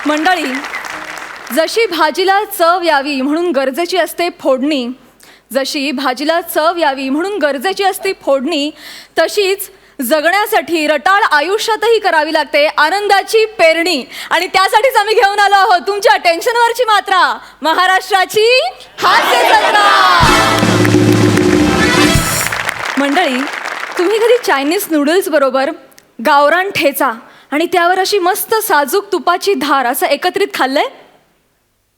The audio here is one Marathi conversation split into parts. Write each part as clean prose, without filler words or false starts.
मंडळी, जशी भाजीला चव यावी म्हणून गरजेची असते फोडणी, जशी भाजीला चव यावी म्हणून गरजेची असते फोडणी, तशीच जगण्यासाठी रटाळ आयुष्यातही करावी लागते आनंदाची पेरणी. आणि त्यासाठीच आम्ही घेऊन आलो आहोत तुमच्या टेन्शनवरची मात्रा, महाराष्ट्राची हास्य जत्रा. मंडळी, तुम्ही कधी चायनीज नूडल्स बरोबर गावरान ठेचा आणि त्यावर अशी मस्त साजूक तुपाची धार असं एकत्रित खाल्लंय?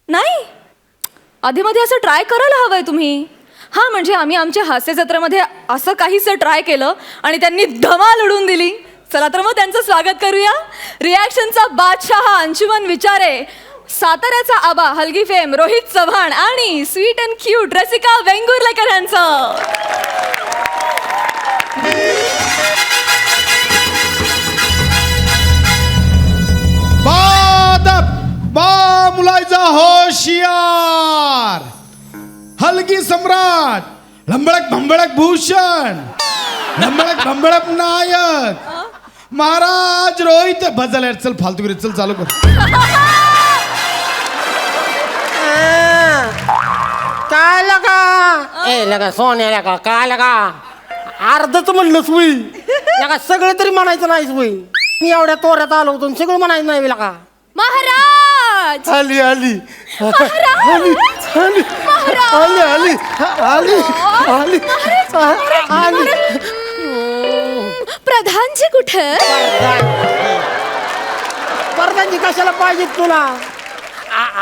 नाही? आधीमध्ये असं ट्राय करायला हवंय तुम्ही. हां, म्हणजे आम्ही आमच्या हास्य जत्रेमध्ये असं काहीसं ट्राय केलं आणि त्यांनी धमाल उडून दिली. चला तर मग त्यांचं स्वागत करूया. रिॲक्शनचा बादशाह अंशुमन विचारे, साताऱ्याचा आबा हलगी फेम रोहित चव्हाण आणि sweet and cute Rasika Vengurlekar यांचं. बा मुलायचा होशियार, हलगी सम्राट, लंबळक भंबळक भूषण, लंबळक भंबळक नायक, महाराज रोहित. बदल यार, चल फालतू करे, चल चालू कर. काय लगा ए लगा सोन्या लगा काय लगा अर्धच म्हणलंच होई लगा, सगळं तरी म्हणायचं नाहीच होई. मी एवढ्या तोऱ्यात आलो होतो, सगळं म्हणायचं नाही लगा. महाराज, आली आली महाराज, आली आली आली आली आली आली. प्रधानजी कुठे? परदाची कशाला पाहिजे तुला?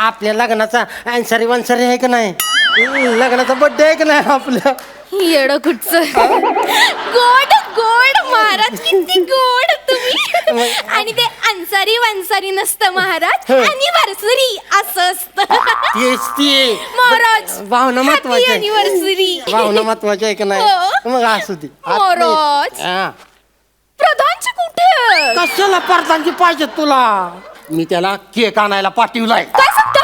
आपल्या लग्नाचा अन्सरी वन्सरी आहे का नाही? लग्नाचा बर्थडे आहे का नाही आपल्या? येड कुठचं गोड गोड महाराज, किती गोड तुम्ही. आणि ते अन्सारी वन्सारी नसतं महाराज, अॅनिव्हर्सरी असं असतं. तेच ते महाराज, भावना महत्वाची आहे. अॅनिव्हर्सरी भावना महत्वाची आहे का नाही? मग असू दे. महाराज, हा. प्रधानजी कुठे? कशाला परदांची पाहिजे तुला? मी त्याला केक आणायला पाठवलाय. काय सांगता?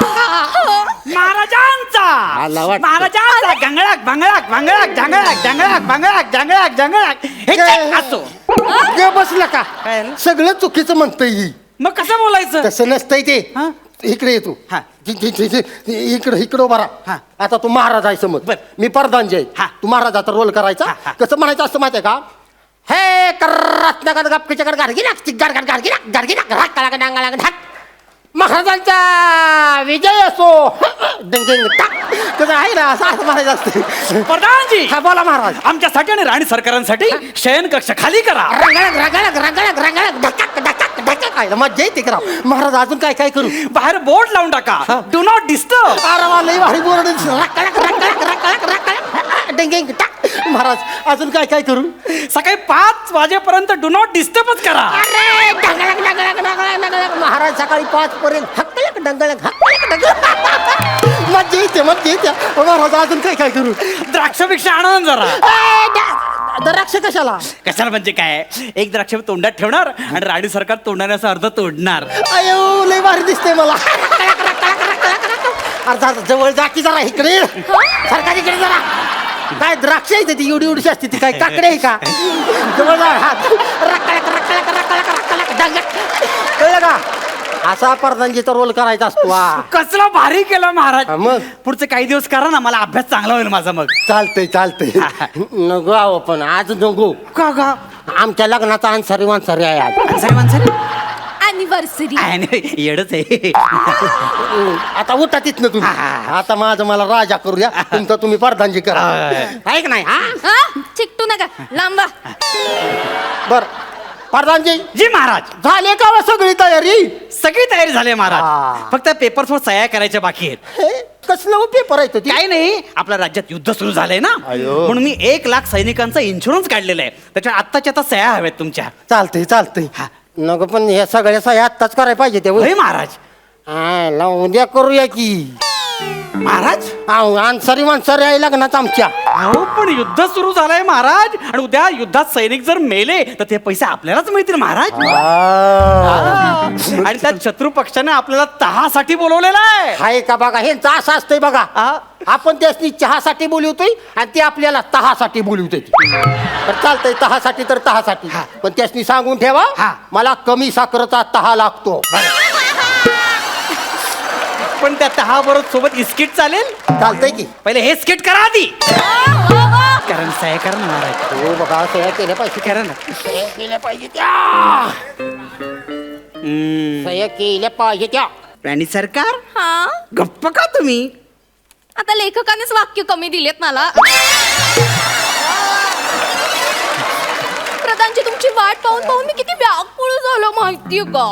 महाराजांचा आला वाटतं. महाराजांचा गंगळाक भंगळाक भंगळाक जंगळाक जंगळाक भंगळाक जंगळाक जंगळाक हे काय असो? गे बसला का? सगळं चुकीचं म्हणतंय ही. मग कसं बोलायचं? तसं नसतंय ते. हा? इकडे येतो. हा. इकडे इकडे उभा हा. राहा. आता तू महाराज आहे समज, बर. मी प्रधानजी आहे. हा. तू महाराजाचा रोल करायचा. हा, हा. कसं म्हणायचं असतं माहितीये का? हे करत गपकीच्या गाडगी लागती गाडगाड गाडगी लाग गाडगी लाग राग काळा डांगा ढाक. महाराजांचा विजय असो. डिंग टाक. कसं आहे ना, असं म्हणायचं असतं. प्रधानजी, हा, बोला महाराज. आमच्यासाठी आणि राणी सरकारांसाठी शयन कक्ष खाली करा. रंगाळक रंगाळक रंगाळक रंगाळक धकाक धकाक धकाक. काय मज्जा येते करा. महाराज अजून काय काय करू? बाहेर बोर्ड लावून टाका, डू नॉट डिस्टर्ब. लई भारी बोर्ड. रक्कळक रंगाळक रंगाळक रंगाळक डिंग टाक. महाराज अजून काय काय करू? सकाळी 5 वाजेपर्यंत डू नॉट डिस्टर्बच करा. अरे डंगळक डंगळक डंगळक डंगळक. महाराज सकाळी 5 पर्यंत हक्कलक डंगळक हक्कलक डंगळक. मज्जा येते मज्जा येते. महाराज अजून काय काय करू? द्राक्षपेक्षा आणा ना जरा. द्राक्ष कशाला? कशाला म्हणजे काय? एक द्राक्ष तोंडात ठेवणार आणि राणी सरकार तोंडाने असं अर्ध तोडणार. अयो लय भारी दिसते मला. अर्धा जवळ जा की जरा इकडे. सरकार इकडे जरा. काय द्राक्ष आहे ती एवढी एवढीशी असते ती? काय काकडे आहे का? जवळ जा. हात रक्कळक रक्कळक रक्कळक रक्कळक डंगळक. कळलं का? असा प्रधानजीचा रोल करायचा असतो. कसला भारी केला महाराज. मग पुढचे काही दिवस करा ना, मला अभ्यास चांगला होईल माझा. मग चालतंय चालतंय. नको आहो पण आज नको. का गा? आमच्या लग्नाचा अन्सारी वान्सारी आहे आज. सरी माणसरी अॅनिव्हर्सरी. येडच आहे. आता उठा तिथनं तुम्ही. आता माझं मला राजा करूया, तुमचं तुम्ही प्रधानजी करा. आहे का नाही? हा, चिकटू नका, लांबा. बर प्रधानजी जी महाराज, झाले का सगळी तयारी? सगळी तयारी झाली आहे महाराज. हा. फक्त पेपरवर सह्या करायच्या बाकी आहेत. हे कसलं पेपर आहे ते? काही नाही, आपल्या राज्यात युद्ध सुरू झालंय ना, अयो. म्हणून मी 1 लाख सैनिकांचा इन्शुरन्स काढलेला आहे. त्याच्या आत्ताच्या आता सह्या हव्यात तुमच्या. चालतंय चालतंय. हा. नको पण ह्या सगळ्या सह्या आत्ताच करायला पाहिजे ते. होय महाराज. उद्या करूया की महाराज, अन्सारी वान्सारी आहे लग्नात आमच्या. अहो पण युद्ध सुरू झालंय महाराज, आणि उद्या युद्धात सैनिक जर मेले तर ते पैसे आपल्यालाच मिळतील महाराज. आणि त्या शत्रू पक्षाने आपल्याला तहासाठी बोलवलेलं आहे. हाय का बघा, हे असं असतंय बघा. आपण त्यासनी चहासाठी बोलवतोय आणि ते आपल्याला तहासाठी बोलवतोय. तर चालतंय तहासाठी तर तहासाठी, पण त्यासनी सांगून ठेवा मला कमी साखरेचा तहा लागतो. पण त्या तहा बरोबर सोबत इस्किट चालेल. चालतंय की. पहिले हे स्किट करा आधी. कारण सह्या करा ना महाराज. हो बघा सह्या केल्या पाहिजे. करा ना. सह्या केल्या पाहिजे त्या. सह्या केल्या पाहिजे त्या. प्राणी सरकार हा गप्प का तुम्ही? आता लेखकानेच वाक्य कमी दिलेत मला. प्रधानजी तुमची वाट पाहून पाहून मी किती व्याकुळ झालो माहितीये का.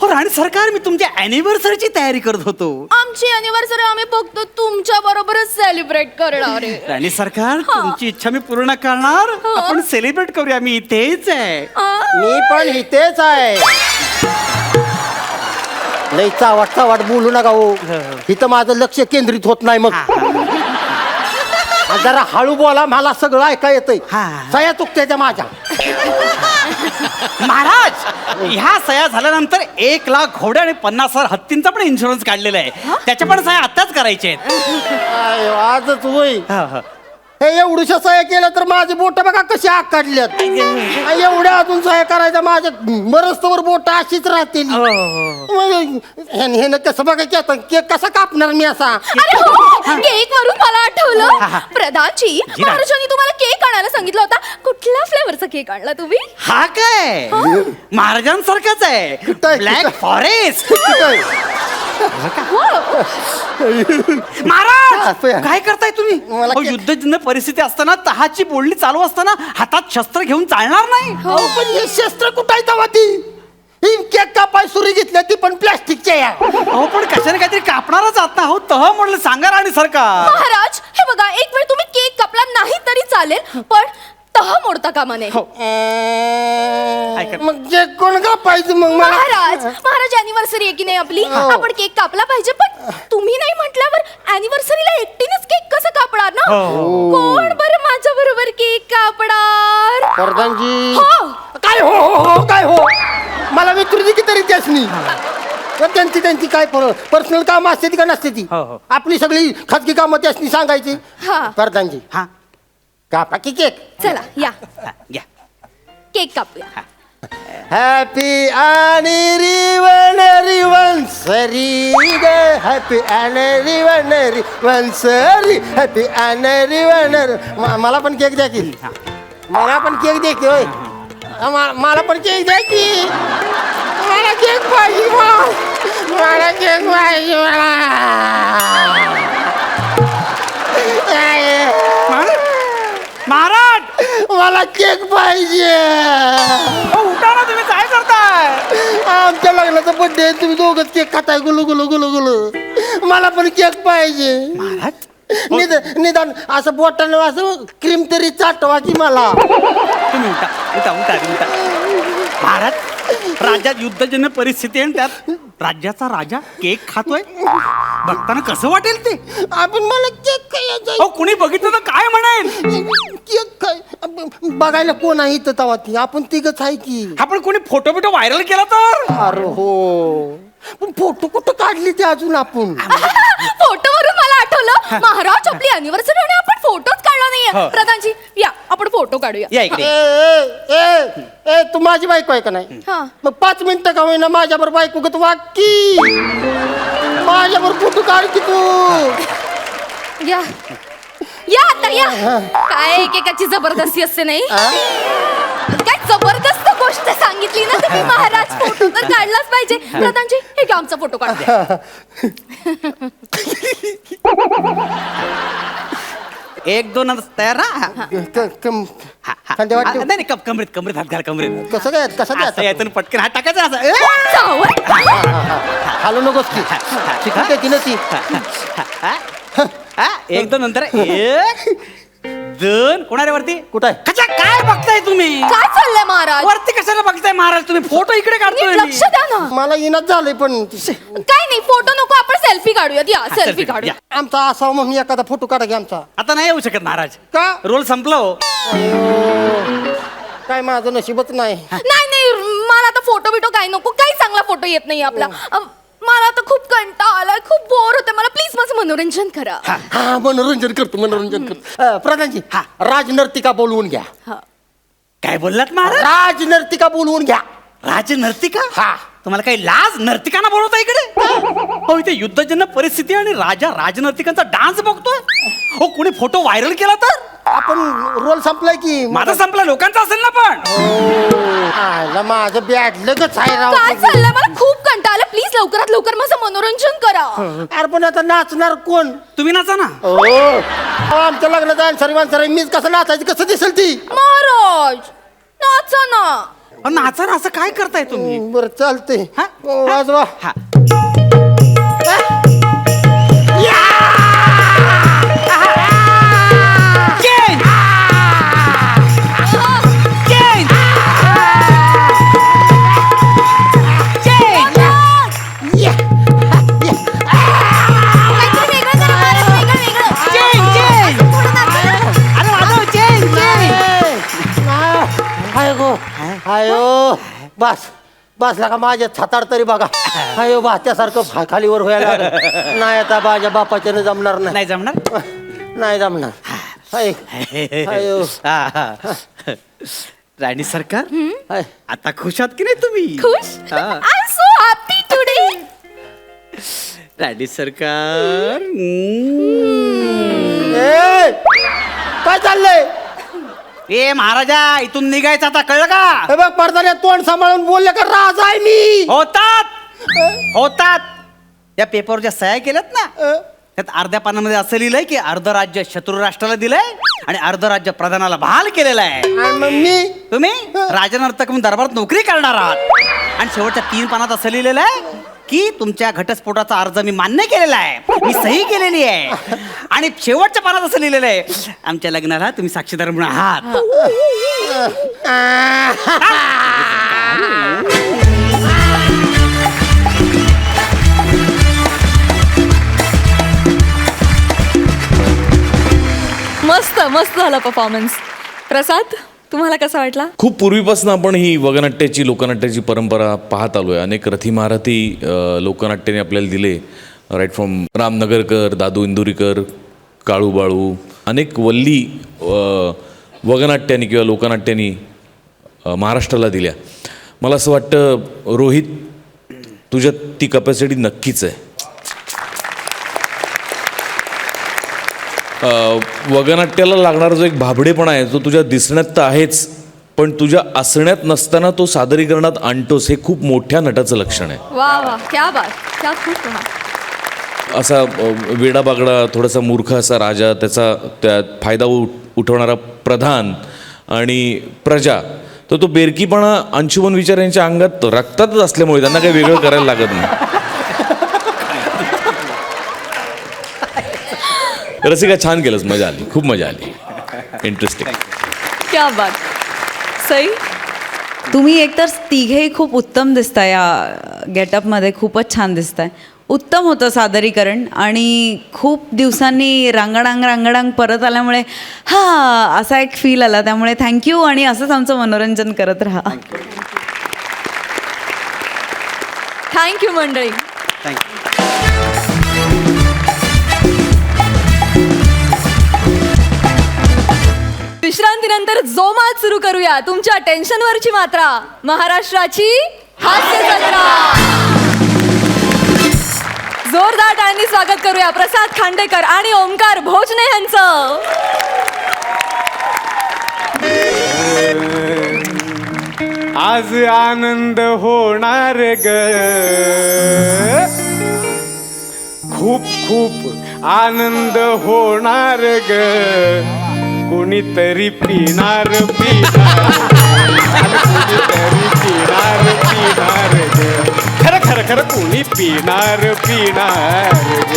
हो राणी सरकार, मी तुमच्या अॅनिव्हर्सरीची तयारी करत होतो. आमची अॅनिव्हर्सरी आम्ही फक्त तुमच्या बरोबरच सेलिब्रेट करणार आहे. राणी सरकार, तुमची इच्छा मी पूर्ण करणार. आपण सेलिब्रेट करूया. मी इथेच आहे. मी पण इथेच आहे. लई चावाट बोलू नका हो. इथं माझं लक्ष केंद्रित होत नाही. मग जरा हळू बोला, मला सगळं ऐका येतंय. सह्या चुकत्या त्या माझ्या. महाराज, ह्या सह्या झाल्यानंतर 1,00,000 घोडे आणि 50,000 हत्तींचा पण इन्शुरन्स काढलेला आहे. त्याच्या पण सह्या आत्ताच करायच्या आहेत. आजच होय. हे एवढ्या सह्या केल्या तर माझे बोट बघा कशी आकाडल्यात. एवढ्या अजून सह्या करायच्या माझ्या बरस्तवर बोट अशीच राहतील. हे कसं बघा केक कसा कापणार मी असा. अरे हो, केक वरून मला आठवलं. प्रधानजी, महाराजांनी तुम्हाला केक आणायला सांगितलं होता. कुठल्या फ्लेवरचा केक आणला तुम्ही? हा काय महाराजांसारखाच आहे. कुठं? Black forest. हो. महाराज, काय करताय तुम्ही? मला अहो, युद्धजन्य परिस्थिती असताना, तहाची बोलणी चालू असताना हातात शस्त्र घेऊन चालणार नाही. अहो, पण हे शस्त्र कुठं आहे तेव्हा ती? ही केक कापाय सुरी घेतल्या ती पण प्लॅस्टिकच्या या. अहो पण कशाने काहीतरी कापणारच आहात ना. हो तह म्हणलं सांगा राणी सरकार. महाराज, हे बघा, एक वेळ तुम्ही केक कापला नाही तरी चालेल, पण तह मोडता कामा नये. मग जे कोण कापायचं मग मला? महाराज अॅनिव्हर्सरी आहे की नाही आपली, आपण केक कापला पाहिजे. पण तुम्ही नाही म्हटल्यावर अॅनिव्हर्सरीला एकटीनेच केक कसं कापणार ना? कोण बरं माझ्या बरोबर केक कापणार? प्रधानजी. हो. काय हो हो हो काय हो? मला विचारू की तरी त्यासनी. त्यांची काय पर्सनल काम असते ती का नसते ती? आपली सगळी खाजगी कामं त्यासनी सांगायची. प्रधानजी. हा, कापा की केक. चला या घ्या. केक कापूया. हॅपी अॅनिव्हर्सरी ग. Happy anniversary. Happy anniversary. मला पण केक द्या की. मला पण केक द्या की. होय, मला पण केक द्या की. मला केक पाहिजे. मला केक पाहिजे. महाराज, मला केक पाहिजे. उठा ना, तुम्ही काय करताय? आमच्या लग्नाचा बर्थडे आहे, तुम्ही दोघच केक खाताय गुलू गुलू गुलू गुलू. मला पण केक पाहिजे. निदान असं बोटाने असं क्रीम तरी चाटवा की मला. तुम्ही उठा उठा उठा उठा. महाराज, राज्यात युद्धजन्य परिस्थिती आहे, त्यात राज्याचा राजा केक खातोय. बघताना कसं वाटेल ते? आपण मला केक खायचा. अहो, कुणी बघितलं तर काय म्हणेल? केक खाय बघायला कोण आहे इथं तवा ती? आपण तिघच आहे की. आपण कोणी फोटो बिटो व्हायरल केला तर? अरे हो, पण फोटो कुठं काढली ते अजून आपण? फोटो वरून मला आठवलं, महाराज आपली अॅनिव्हर्सरी आणि आपण फोटोच काढला नाहीये. प्रधानजी या, आपण फोटो काढूया. या ए इकडे. ए ए ए तू माझी बायको आहे का नाही? हा. मग 5 मिनिटं का होईना माझ्यावर बायको गत वाग की. माझ्यावर फोटो काढ की तू. या या आता या. काय एकेकाची जबरदस्ती असते नाही. काय जबरदस्त गोष्ट सांगितली ना तुम्ही महाराज. फोटो तर काढलाच पाहिजे. प्रधानजी हे घ्या, आमचा फोटो काढूया. 1 2 तयार ना? खांद्या वाटते. नाही कमरेत कमरेत हात घाल. कमरेत कसं काय कसं असं काय यायचं पटकन हात टाकायचा असं. चावट. हालू नकोस की. शिकवते की ती. 1 2 नंतर 1 2. कोणारे वरती? कुठं आहे? कशा काय बघताय तुम्ही? काय चाललंय महाराज? वरती कशाला बघताय महाराज? तुम्ही फोटो इकडे काढतोय नीट मी. लक्ष द्या ना. मला इनाच झालंय पण. काय नाही, फोटो नको, आपण सेल्फी काढूयात. या सेल्फी selfie काढूया. आमचा असावा म्हणून एखादा फोटो काढा की आमचा. आता नाही येऊ शकत महाराज. का? रोल संपलो. काय माझं नशीबच नाही. नाही नाही, मला आता फोटो बिटो काय नको. काही चांगला फोटो येत नाही आपला. मला आता खूप कंटाळा आलाय, खूप बोर होते. मला प्लीज माझं मनोरंजन करा. हा मनोरंजन करतो. प्रधानजी राजनर्तिका बोलवून घ्या. काय बोललात महाराज? राजनर्तिका बोलवून घ्या. राज नर्तिका? हा. तुम्हाला काही लाज? नर्तिकांना बोलवता इकडे? हो अहो इथे युद्धजन्य परिस्थिती आणि राजा राजनर्तिकांचा डान्स बघतोय. हो कोणी फोटो व्हायरल केला तर आपण रोल संपलाय की माझा संपला, लोकांचा असेल ना पण. आयला माझं बॅट लगच आहे राव. काय चाललंय? मला खूप कंटाळा आला. प्लीज लवकरात लवकर माझं मनोरंजन करा. अरे पण आता नाचणार कोण? तुम्ही नाचा ना. आमच्या लग्नात सरी मीच कसं नाचायची, कसं दिसेल ती? महाराज नाचा ना. अहो, नाचा ना, असं काय करताय तुम्ही? बरं चालते हा? वाजवा. हा. Change! Change! Change! काहीतरी वेगळं करा महाराज, वेगळं वेगळं. Change! Change! थोडं नाचा. अरे वाजव, change! Change! हाय गो हायो बस बसला का माझ्या छाताड तरी बघा. हायो भात्यासारखं खालीवर व्हायला लागलं. नाही आता माझ्या बापाच्यानं जमणार नाही. नाही जमणार. नाही जमणार. हाय हायो हा, हा. राणी सरकार हाय. आता खुश आहात की नाही तुम्ही? खुश? हा. I am so happy today. राणी सरकार ए, काय चाललंय? ए महाराजा इथून निघायचं आता, कळलं का? हे बघ पडदाने तोंड सांभाळून बोलले का राजा आहे मी. होतात. या पेपरवर ज्या सह्या केल्यात ना त्यात अर्ध्या पानामध्ये असं लिहिलंय की अर्ध राज्य शत्रू राष्ट्राला दिलंय आणि अर्ध राज्य प्रधानाला बहाल केलेलं आहे. आणि मग मी तुम्ही राजनर्तक म्हणून दरबारात नोकरी करणार आहात. आणि शेवटच्या 3 पानात असं लिहिलेलं आहे की तुमच्या घटस्फोटाचा अर्ज मी मान्य केलेला आहे, मी सही केलेली आहे. आणि शेवटच्या पानात असं लिहिलेलं आहे आमच्या लग्नाला तुम्ही साक्षीदार म्हणून आहात. मस्त मस्त झाला परफॉर्मन्स. प्रसाद तुम्हाला कसा वाटला? खूप पूर्वीपासून आपण ही वगनाट्याची लोकनाट्याची परंपरा पाहत आलो आहे. अनेक रथी महारथी लोकनाट्याने आपल्याला दिले. राईट फ्रॉम राम नगरकर, दादू इंदुरीकर, काळू बाळू, अनेक वल्ली वगनाट्यांनी किंवा लोकनाट्यांनी महाराष्ट्राला दिल्या. मला असं वाटतं रोहित तुझ्यात ती कपॅसिटी नक्कीच आहे. वगनाट्याला लागणारा जो एक भाबडेपणा आहे तो तुझ्या दिसण्यात तर आहेच, पण तुझ्या असण्यात नसताना तो सादरीकरणात आणतोस, हे खूप मोठ्या नटाचं लक्षण आहे. वा वा, क्या बात, क्या खूप रहा. असा वेडाबागडा थोडासा मूर्ख असा राजा, त्याचा त्यात फायदा उठवणारा प्रधान आणि प्रजा, तर तो बेरकीपणा अंशुमन विचार यांच्या अंगात रक्तातच असल्यामुळे त्यांना काही वेगळं करायला लागत नाही. रसिका छान केलंस, मजा आली, खूप मजा आली, इंटरेस्टिंग. क्या बात. सई तुम्ही एकतर तिघेही खूप उत्तम दिसताय या गेटअपमध्ये, खूपच छान दिसताय. उत्तम होतं सादरीकरण आणि खूप दिवसांनी रांगडांग परत आल्यामुळे असा एक फील आला. त्यामुळे थँक्यू आणि असंच आमचं मनोरंजन करत राहा. थँक्यू मंडळी. विश्रांतीनंतर जोमात सुरू करूया तुमच्या टेन्शनवरची मात्रा, महाराष्ट्राची हास्य जत्रा. जोरदार टाळ्यांनी स्वागत करूया प्रसाद खांडेकर आणि ओमकार भोजने यांचं. आज आनंद होणार ग, खूप खूप आनंद होणार ग, कोणीतरी पिणार पिणार, कोणीतरी पिणार पिणार ग, खरं खरं खरं कोणी पिणार पिणार ग.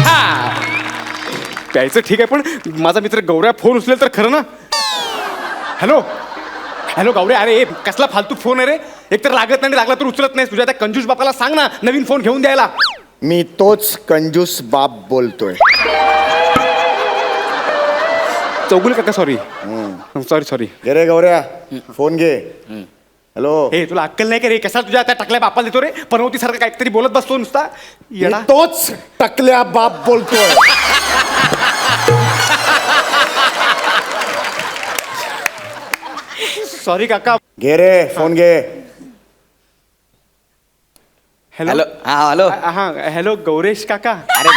हा प्यायचं ठीक आहे, पण माझा मित्र गौऱ्या फोन उचलेल तर खरं ना. हॅलो हॅलो गौऱ्या, अरे कसला फालतू फोन आहे रे, एकतर लागत नाही, लागला तर उचलत नाही. तुझ्या त्या कंजूस बापाला सांग ना नवीन फोन घेऊन द्यायला. मी तोच कंजूस बाप बोलतोय. चौगुले काका, सॉरी सॉरी. घे रे गौऱ्या, फोन घे. हॅलो, हे तुला अक्कल नाही का रे, कसा तुझ्या त्या टकल्या बापाला देतो रे, पनवती सारखं काहीतरी बोलत बसतो नुसता मी येडा. तोच टकल्या बाप बोलतोय. सॉरी काका. घे रे फोन घे. हॅलो हा हॅलो हा हॅलो गौरेश काका. अरे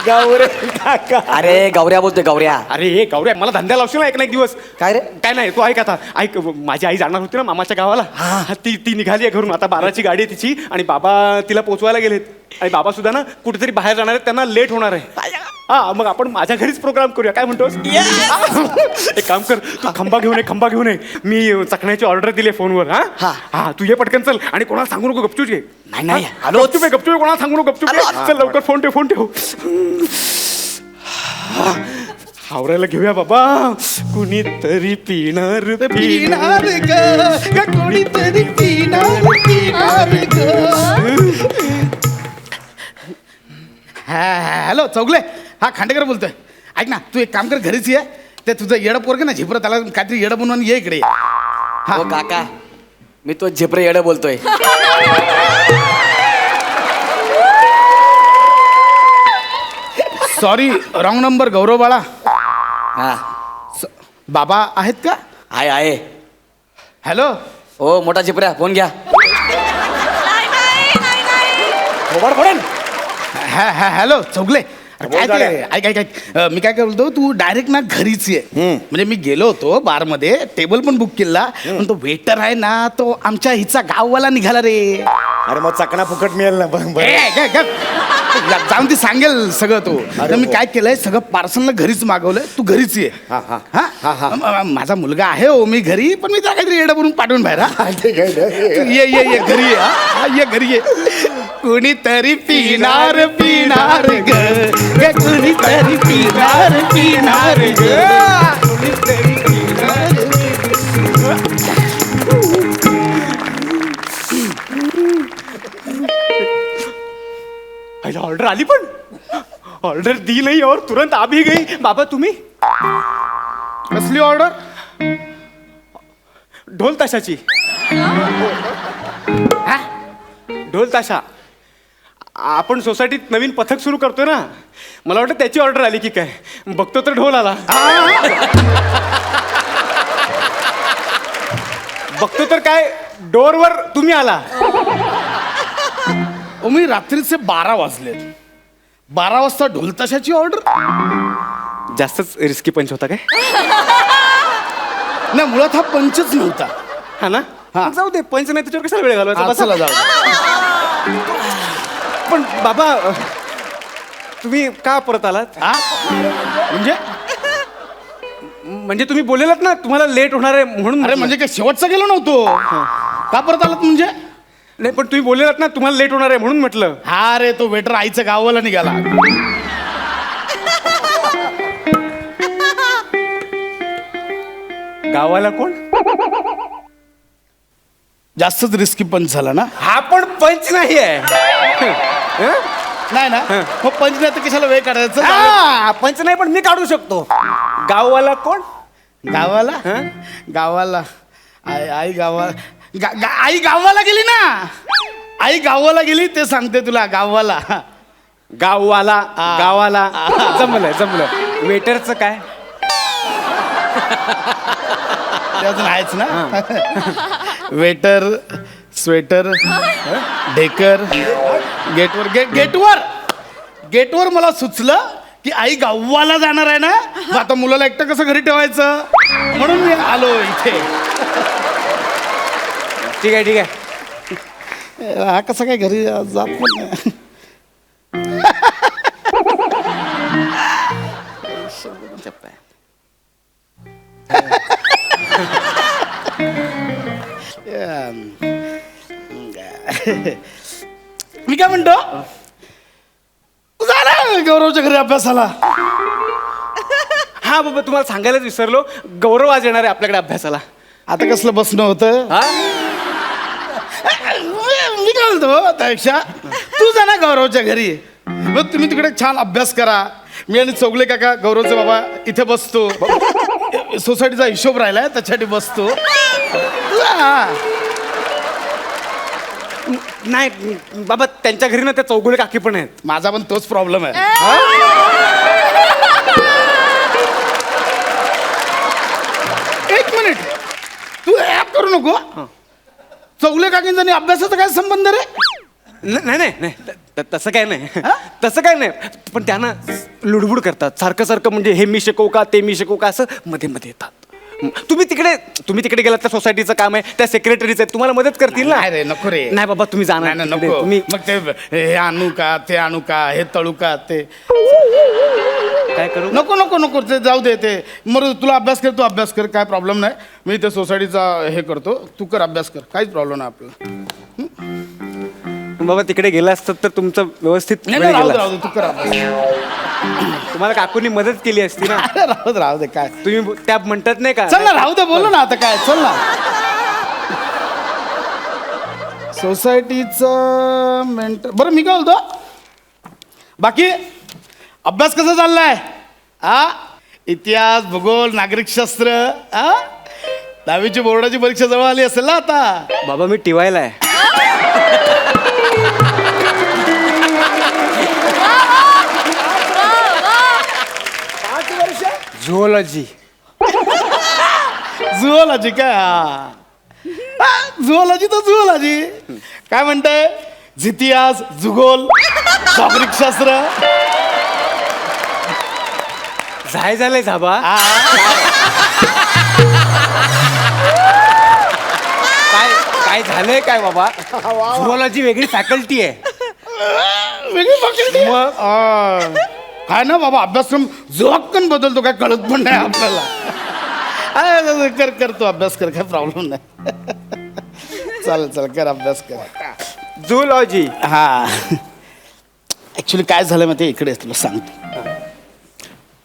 गौरेश काका. अरे गौऱ्या बोलतोय गौऱ्या. अरे हे गौऱ्या मला धंद्या लावशील ना एक ना एक दिवस. काय रे? काय नाही तू ऐक आता ऐक. माझी आई जाणार होती ना मामाच्या गावाला. हा, ती निघाली आहे घरून. आता 12ची गाडी आहे तिची आणि बाबा तिला पोचवायला गेलेत. आणि बाबा सुद्धा ना कुठेतरी बाहेर जाणार आहेत, त्यांना लेट होणार आहे. हा मग आपण माझ्या घरीच प्रोग्राम करूया, काय म्हणतोस? एक काम कर, तू खंबा घेऊन ये. मी चकण्याची ऑर्डर दिली फोनवर. हा हा तू ये पटकन चल. आणि कोणाला सांगू नको, गपचूप ये. नाही हॅलो गपचूप कोणाला सांगू नको, गपचूप ये. चल लवकर फोन ठेव. हावरायला घेऊया बाबा. कुणीतरी पिणार ग कुणीतरी पिणार ग. हॅलो चौगले. हा खांडेकर बोलतोय. ऐक ना तू एक काम कर, घरीच ये. ते तुझं येडं पोरग ना झिपर, त्याला काहीतरी येडं बनवून ये इकडे. हो काका मी तो झेपरे येडं बोलतोय. Sorry wrong number. गौरव बाळा. हा बाबा आहेत का? आहे. हॅलो. हो मोठा झेपऱ्या फोन घ्या. हॅलो चौगले. अरे काय ते? ऐक मी काय बोलतो, तू डायरेक्ट ना घरीच ये. म्हणजे मी गेलो होतो बार मध्ये, टेबल पण बुक केला, पण तो वेटर आहे ना तो आमच्या हिचा गाववाला निघाला रे. अरे मग चकना फुकट मिळेल ना. जाऊन ती सांगेल सगळं तो. तर मी काय केलंय, सगळं पार्सलला घरीच मागवलंय. तू घरीच ये. माझा मुलगा आहे हो, मी घरी, पण मी त्याला काहीतरी येडं बनवून पाठवून बाहेर. तू ये घरी ये. ये घरी ये. कुणीतरी पिणार ग कुणीतरी पिणार ग कुणीतरी पहिला ऑर्डर आली, पण ऑर्डर दी नाही और तुरंत आ भी गई. बाबा तुम्ही कसली ऑर्डर? ढोल ताशाची. ढोल ताशा. आपण सोसायटीत नवीन पथक सुरू करतोय ना, मला वाटतं त्याची ऑर्डर आली की काय. बघतो तर ढोल आला. बघतो तर काय डोरवर तुम्ही आला. मी रात्रीचे 12 वाजले. 12 वाजता ढोल ताशाची ऑर्डर. जास्तच रिस्की पंच होता काय? नाही मुळात हा पंचच नव्हता. हा ना. हा. जाऊ दे, पंच नाही त्याच्यावर कशाला वेळ घालवायचा. चला जाऊ. पण बाबा तुम्ही का परत आलात? म्हणजे तुम्ही बोललेलात ना तुम्हाला लेट होणार आहे म्हणून. अरे म्हणजे काय शेवटचा गेलो नव्हतो. का परत आलात म्हणजे? नाही पण तुम्ही बोललेलात ना तुम्हाला लेट होणार आहे म्हणून म्हटलं. हा रे, तो वेटर आईच्या गावाला निघाला. गावाला कोण? जास्तच रिस्की पंच झाला ना. हा पण पंच नाही आहे. नाही ना, मग पंच नाही तर कशाला वेळ काढायचं. हा, पंच नाही पण मी काढू शकतो. गाववाला कोण? गावाला आई गावाला गेली ना. आई गावाला गेली ते सांगते तुला. गावाला जमलं. वेटरचं काय? ते अजून आहेच ना. वेटर, स्वेटर, ढेकर. गेटवर मला सुचलं की आई गावाला जाणार आहे ना, मग आता मुलाला एकटं कसं घरी ठेवायचं, म्हणून मी आलो इथे. ठीक आहे. हा कसा काय घरी जात पण नाही. मी काय म्हणतो, जा ना गौरवच्या घरी अभ्यासाला. हा बाबा तुम्हाला सांगायलाच विसरलो, गौरव आज येणार आहे आपल्याकडे अभ्यासाला. आता कसलं बसणं होतं. मी काय म्हणतो, त्यापेक्षा तू जा ना गौरवच्या घरी. मग तुम्ही तिकडे छान अभ्यास करा. मी आणि चौगले काका गौरवचे बाबा इथे बसतो. सोसायटीचा हिशोब राहिलाय त्याच्यासाठी बसतो. नाही बाबा त्यांच्या घरी ना त्या चौगुले काकी पण आहेत. माझा पण तोच प्रॉब्लेम आहे. एक मिनिट, तू ऍप करू नको. चौगले काकींचा आणि अभ्यासाचा काय संबंध रे? नाही नाही नाही तसं काय नाही तसं काय नाही पण त्यांना लुडबुड करतात सारखं सारखं म्हणजे हे मी शिकवू का ते मी शिकवू का असं मध्ये मध्ये येतात. तुम्ही तिकडे गेलात त्या सोसायटीचं काम आहे त्या सेक्रेटरीचं आहे तुम्हाला मदत करतील ना. नाही रे नको रे. नाही बाबा तुम्ही जाणार नाही, तिकडे. नको तुम्ही मग ते हे आणू का ते आणू का हे तळू का ते काय करू नको नको नको ते जाऊ दे ते मग तुला अभ्यास कर तू अभ्यास कर काय प्रॉब्लेम नाही मी त्या सोसायटीचा हे करतो तू कर अभ्यास कर काहीच प्रॉब्लेम नाही आपल्याला. बाबा तिकडे गेला असतात तर तुमचं व्यवस्थित नाही वेळ नाही, राहू दे गेला. राहू दे तू कर अभ्यास. तुम्हाला काकूंनी मदत केली असती ना. राहू दे काय तुम्ही त्या म्हणतात नाही का चल ना राहू दे बोललो ना आता काय चल ना. सोसायटीचं मेंटर बरं मी काय बोलतो बाकी अभ्यास कसा चाललाय इतिहास भूगोल नागरिकशास्त्र 10वीची बोर्डाची परीक्षा जवळ आली असेल ना आता. बाबा मी टिवायला आहे. झुओलॉजी झुओलॉजी काय झुओलॉजी तर झुओलॉजी काय म्हणताय इतिहास भूगोल नागरिकशास्त्र झालंय झाबा. काय झालंय काय बाबा झुओलॉजी वेगळी फॅकल्टी आहे. वेगळी faculty आहे. काय ना बाबा अभ्यासक्रम जोहक्कन बदलतो काय कळत पण नाही आपल्याला. कर कर तू अभ्यास कर काय प्रॉब्लेम नाही. चालेल चल कर अभ्यास कर. झुओलॉजी हा ऍक्च्युली काय झालं माहिती इकडे तुला सांगतो.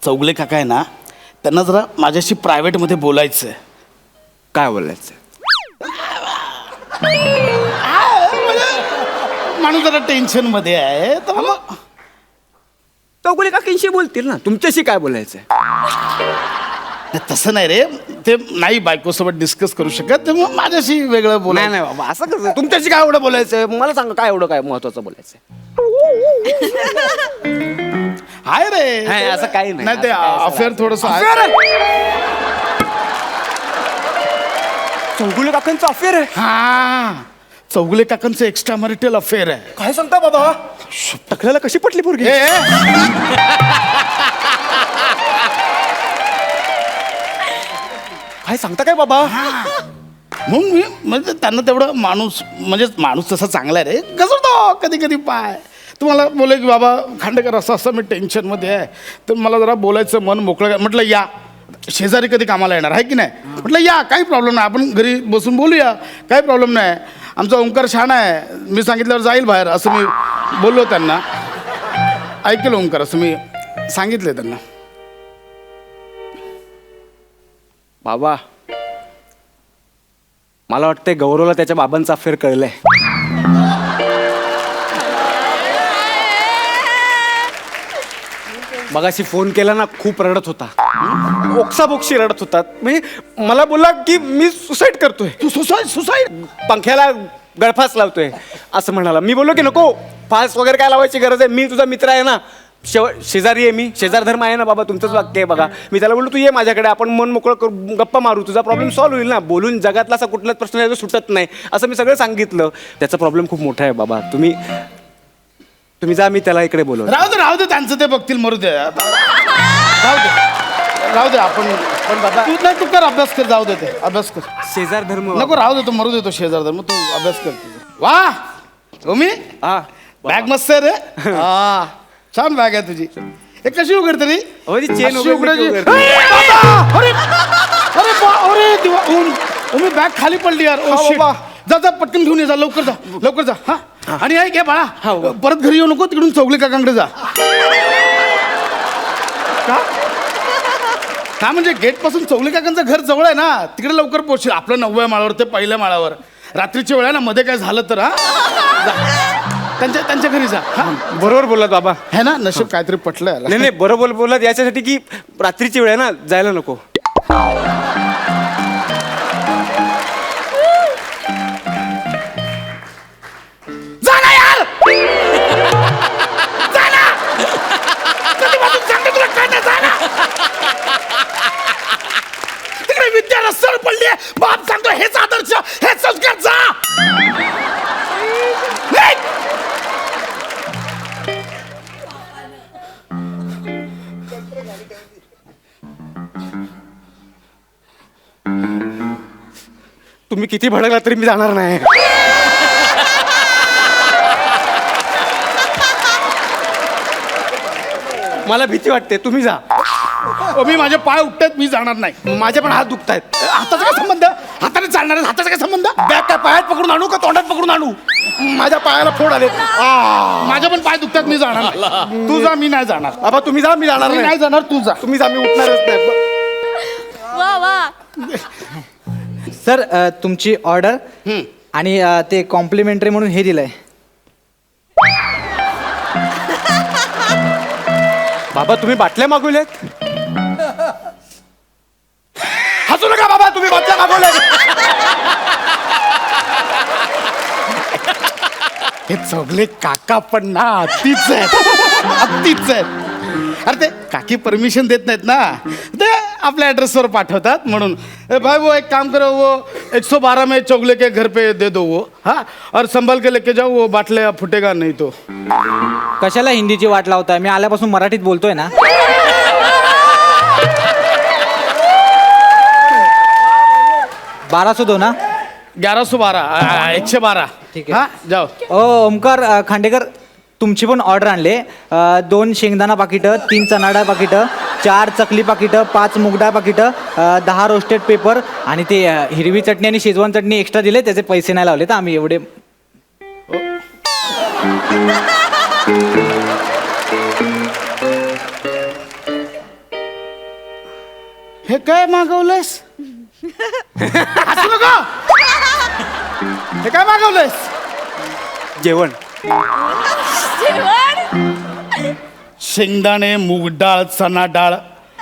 चौगले काका आहे ना त्यांना जरा माझ्याशी प्रायव्हेटमध्ये बोलायचं आहे. काय बोलायचं. माणूस जरा टेन्शन मध्ये आहे तर मग चौगुले काकींशी बोलतील ना तुमच्याशी काय बोलायचंय. तसं नाही रे ते नाही बायकोसोबत डिस्कस करू शकत ते मग माझ्याशी वेगळं नाही बोलाय. नाही बाबा असं करतो तुमच्याशी काय एवढं बोलायचंय मला सांगा काय एवढं काय महत्वाचं बोलायचंय. हाय रे नाही, असं काही नाही. नाही ते असं काय अफेअर थोडस चौगुले काकांचं अफेअर आहे. हा चौगुले काकांचं एक्स्ट्रा मॅरिटल अफेअर आहे. काय सांगता बाबा टकल्याला कशी पटली पोरगी. ए, काय सांगता काय बाबा. मग मी म्हणजे त्यांना तेवढं माणूस म्हणजे माणूस तसा चांगला आहे रे घसरतो कधी कधी पाय. तुम्हाला बोले की बाबा खांडेकर असं असं मी टेन्शनमध्ये आहे तर मला जरा बोलायचं मन मोकळं म्हटलं या शेजारी कधी कामाला येणार आहे की नाही म्हटलं या काही प्रॉब्लेम नाही आपण घरी बसून बोलूया काही प्रॉब्लेम नाही. आमचा ओंकार छान आहे मी सांगितल्यावर जाईल बाहेर असं मी बोललो त्यांना. ऐकेल ओंकार असं मी सांगितलं त्यांना. बाबा मला वाटतंय गौरवला त्याच्या बाबांचा अफेअर कळलंय. मगाशी फोन केला ना खूप रडत होता ओक्साबोक्शी रडत होता म्हणजे मला बोलला की मी सुसाईड करतोय. तू सुसाईड पंख्याला गळफास लावतोय असं म्हणाला. मी बोललो की नको फास वगैरे काय लावायची गरज आहे मी तुझा मित्र आहे ना शेजारी आहे मी शेजार धर्म आहे ना बाबा तुमचंच वाक्य आहे बघा. मी त्याला बोललो तू ये माझ्याकडे आपण मन मोकळं करू गप्पा मारू तुझा प्रॉब्लेम सॉल्व्ह होईल ना. बोलून जगातला असा कुठलाच प्रश्न आहे जो सुटत नाही असं मी सगळं सांगितलं. त्याचा प्रॉब्लेम खूप मोठा आहे बाबा तुम्ही जा मी त्याला इकडे बोलवलं. राहू दे त्यांचं ते बघतील मरू दे राहू दे आपण पण बाबा तू नाही तू कर अभ्यास कर जाऊ दे ते अभ्यास कर. शेजार धर्म नको राहू दे तो मरू देतो शेजार मग तू अभ्यास कर. वा तुम्ही हा बॅग मस्त आहे रे. हा छान बॅग आहे तुझी. हे कशी उघडते रे अहो, ती chain अशी उघडली की उघडायची. उघडते. ए, बाबा! अरे देवा ओमी बॅग खाली पडली यार. हा, Oh, shit. बाबा. जा पटकन घेऊन ये जा लवकर जा हा आणि ऐक बाळा परत घरी येऊ नको तिकडून चौगले काकांकडे जा. का म्हणजे गेट पासून चौगले काकांचं घर जवळ आहे ना तिकडे लवकर पोहोचेल. आपलं 9व्या माळावर ते 1ल्या माळावर रात्रीच्या वेळा ना मध्ये काय झालं तर हा जा. त्यांच्या घरी जा हा बरोबर बोललात बाबा. है ना नशीब काहीतरी पटलं नाही बरोबर बोललात याच्यासाठी की रात्रीची वेळ आहे ना जायला नको. जा ना यार जा ना कधीपासून सांगतो तुला काय नाही जा ना. तिकडे विद्या रस्त्यावर पडली बाप सांगतो हेच आदर्श हेच संस्कार जा. तुम्ही किती भडकला तरी मी जाणार नाही. मला भीती वाटते, तुम्ही जा. मी माझे पाय उठतात, मी जाणार नाही. माझे पण हात दुखतायत. हाताचा काय संबंध? हाताने चालणार आहे, हाताचा काय संबंध? बॅग काय पायात पकडून आणू का तोंडात पकडून आणू? माझ्या पायाला फोड आले. माझे पण पाय दुखतात, मी जाणार नाही. तू जा, मी नाही जाणार. बाबा तुम्ही जा, मी जाणार मी नाही. नाही जाणार, तू जा. तुम्ही जा, मी उठणारच नाही. वा वा. सर तुमची ऑर्डर आणि ते कॉम्प्लिमेंटरी म्हणून हे दिलंय. बाबा तुम्ही बाटल्या मागवल्यात? हसू नका बाबा, तुम्ही बाटल्या मागवल्यात. हे चौगले काका पण ना अतिच आहेत, अतिच आहेत. अरे ते काकी परमिशन देत नाहीत ना, ते आपल्या ॲड्रेसवर पाठवतात म्हणून. भाई वो एक काम करो, वो 112 में चौगले के घर पे दे दो वो, हाँ, और संभाल के लेके जाओ, वो बाटल्या फुटेगा नहीं तो. कशाला हिंदीची वाट लावताय? मी आल्यापासून मराठीत बोलतोय ना. 1202 ना. 1112 112. ठीक आहे. हाँ जाओ. ओमकार खांडेकर, तुमची पण ऑर्डर आणले. 2 शेंगदाणा पाकिटं, 3 चणाडा पाकिटं, 4 चकली पाकिटं, 5 मुगडाळ पाकिटं, 10 रोस्टेड पेपर आणि ते हिरवी चटणी आणि शेजवान चटणी एक्स्ट्रा दिले, त्याचे पैसे नाही लावले तर आम्ही एवढे. हे काय मागवलंयस? हसू नका. हे काय मागवलंयस? जेवण. शेंगदाणे, मूग डाळ, चना डाळ,